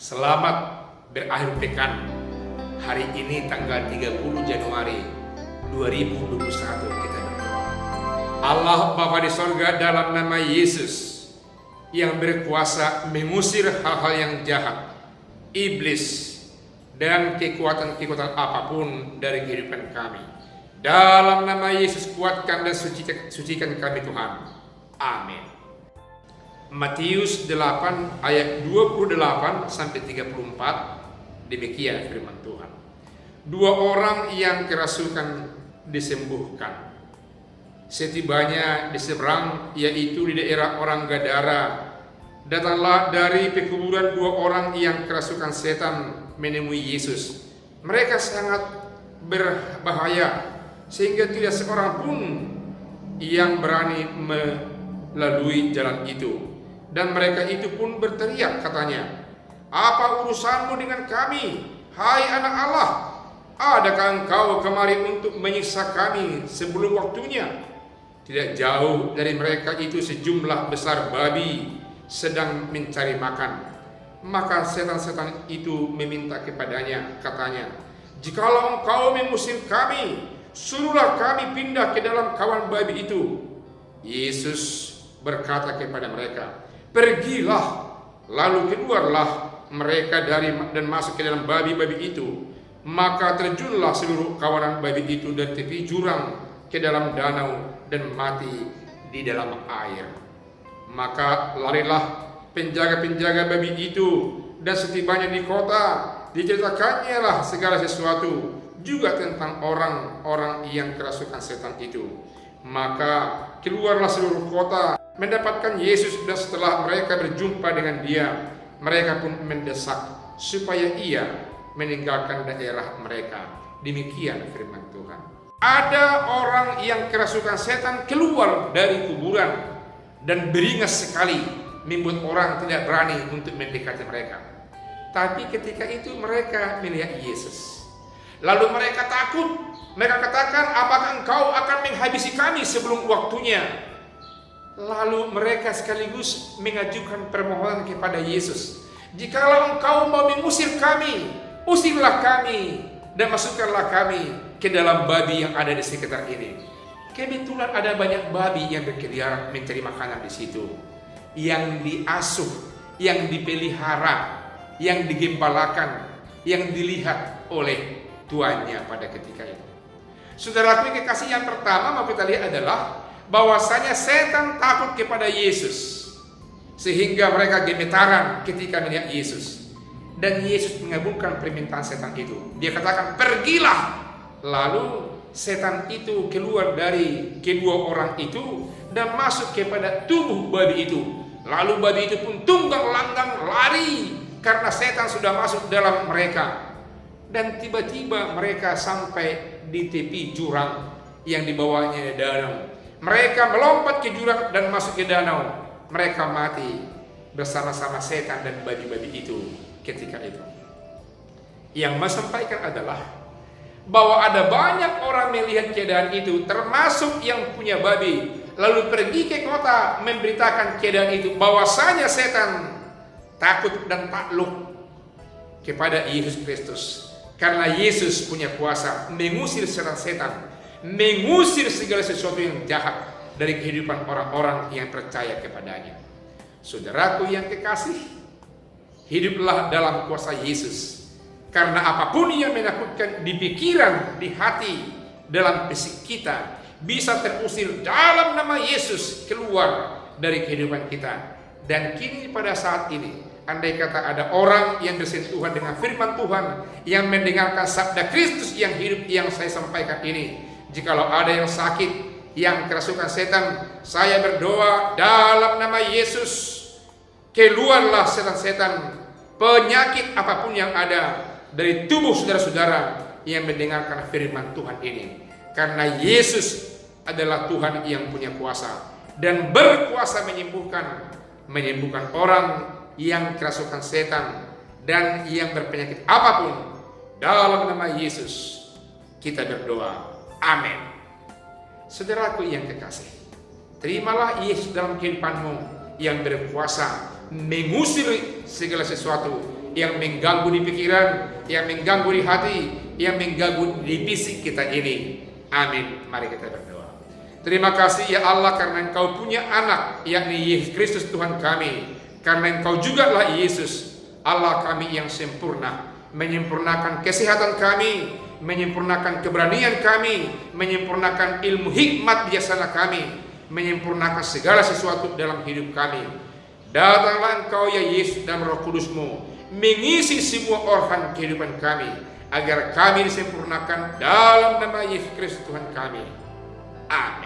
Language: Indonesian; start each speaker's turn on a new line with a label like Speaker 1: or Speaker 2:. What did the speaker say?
Speaker 1: Selamat berakhir pekan. Hari ini tanggal 30 Januari 2021 kita berdoa. Allah Bapa di sorga, dalam nama Yesus yang berkuasa mengusir hal-hal yang jahat, iblis, dan kekuatan-kekuatan apapun dari kehidupan kami. Dalam nama Yesus kuatkan dan sucikan kami Tuhan. Amin. Matius 8 ayat 28 sampai 34, demikian firman Tuhan. Dua orang yang kerasukan disembuhkan. Setibanya di seberang, yaitu di daerah orang Gadara, datanglah dari pekuburan dua orang yang kerasukan setan menemui Yesus. Mereka sangat berbahaya sehingga tidak seorang pun yang berani melalui jalan itu. Dan mereka itu pun berteriak, katanya, "Apa urusanmu dengan kami, hai anak Allah? Adakah engkau kemari untuk menyiksa kami sebelum waktunya?" Tidak jauh dari mereka itu sejumlah besar babi sedang mencari makan. Maka setan-setan itu meminta kepadanya, katanya, "Jikalau engkau mengusir kami, suruhlah kami pindah ke dalam kawan babi itu." Yesus berkata kepada mereka, "Pergilah." Lalu keluarlah mereka dan masuk ke dalam babi-babi itu. Maka terjunlah seluruh kawanan babi itu dari tepi jurang ke dalam danau dan mati di dalam air. Maka larilah penjaga-penjaga babi itu, dan setibanya di kota diceritakannya lah segala sesuatu juga tentang orang-orang yang kerasukan setan itu. Maka keluarlah seluruh kota mendapatkan Yesus, dan setelah mereka berjumpa dengan dia, mereka pun mendesak supaya ia meninggalkan daerah mereka. Demikian firman Tuhan. Ada orang yang kerasukan setan keluar dari kuburan dan beringas sekali, membuat orang tidak berani untuk mendekati mereka. Tapi ketika itu mereka melihat Yesus. Lalu mereka takut. Mereka katakan, "Apakah engkau akan menghabisi kami sebelum waktunya?" Lalu mereka sekaligus mengajukan permohonan kepada Yesus, "Jikalau engkau mau mengusir kami, usirlah kami dan masukkanlah kami ke dalam babi yang ada di sekitar ini." Kebetulan ada banyak babi yang berkeliaran mencari makanan di situ, yang diasuh, yang dipelihara, yang digembalakan, yang dilihat oleh tuannya pada ketika itu. Saudaraku yang kekasih, yang pertama mau kita lihat adalah bahwasanya setan takut kepada Yesus, sehingga mereka gemetaran ketika melihat Yesus. Dan Yesus mengabulkan permintaan setan itu. Dia katakan, "Pergilah." Lalu setan itu keluar dari kedua orang itu dan masuk kepada tubuh babi itu. Lalu babi itu pun tunggang langgang lari karena setan sudah masuk dalam mereka. Dan tiba-tiba mereka sampai di tepi jurang yang dibawahnya danau. Mereka melompat ke jurang dan masuk ke danau. Mereka mati bersama-sama setan dan babi-babi itu ketika itu. Yang mau sampaikan adalah bahwa ada banyak orang melihat keadaan itu, termasuk yang punya babi, lalu pergi ke kota memberitakan keadaan itu, bahwasanya setan takut dan takluk kepada Yesus Kristus. Karena Yesus punya kuasa mengusir setan-setan, mengusir segala sesuatu yang jahat dari kehidupan orang-orang yang percaya kepadanya. Saudaraku yang kekasih, hiduplah dalam kuasa Yesus. Karena apapun yang menakutkan di pikiran, di hati, dalam fisik kita, bisa terusir dalam nama Yesus keluar dari kehidupan kita. Dan kini pada saat ini, andai kata ada orang yang bersentuhan dengan firman Tuhan, yang mendengarkan sabda Kristus yang hidup yang saya sampaikan ini, jikalau ada yang sakit, yang kerasukan setan, saya berdoa dalam nama Yesus, keluarlah setan-setan, penyakit apapun yang ada dari tubuh saudara-saudara yang mendengarkan firman Tuhan ini. Karena Yesus adalah Tuhan yang punya kuasa dan berkuasa menyembuhkan orang yang kerasukan setan dan yang berpenyakit apapun. Dalam nama Yesus kita berdoa. Amin. Saudaraku yang kekasih, terimalah Yesus dalam kehidupanmu yang berkuasa mengusir segala sesuatu yang mengganggu di pikiran, yang mengganggu di hati, yang mengganggu di fisik kita ini. Amin. Mari kita berdoa. Terima kasih ya Allah karena Engkau punya anak, yakni Yesus Kristus Tuhan kami. Karena Engkau jugalah Yesus, Allah kami yang sempurna, menyempurnakan kesehatan kami, menyempurnakan keberanian kami, menyempurnakan ilmu hikmat bijaksana kami, menyempurnakan segala sesuatu dalam hidup kami. Datanglah Engkau ya Yesus dan Roh Kudus-Mu, mengisi semua organ kehidupan kami, agar kami disempurnakan dalam nama Yesus Kristus Tuhan kami. Amin.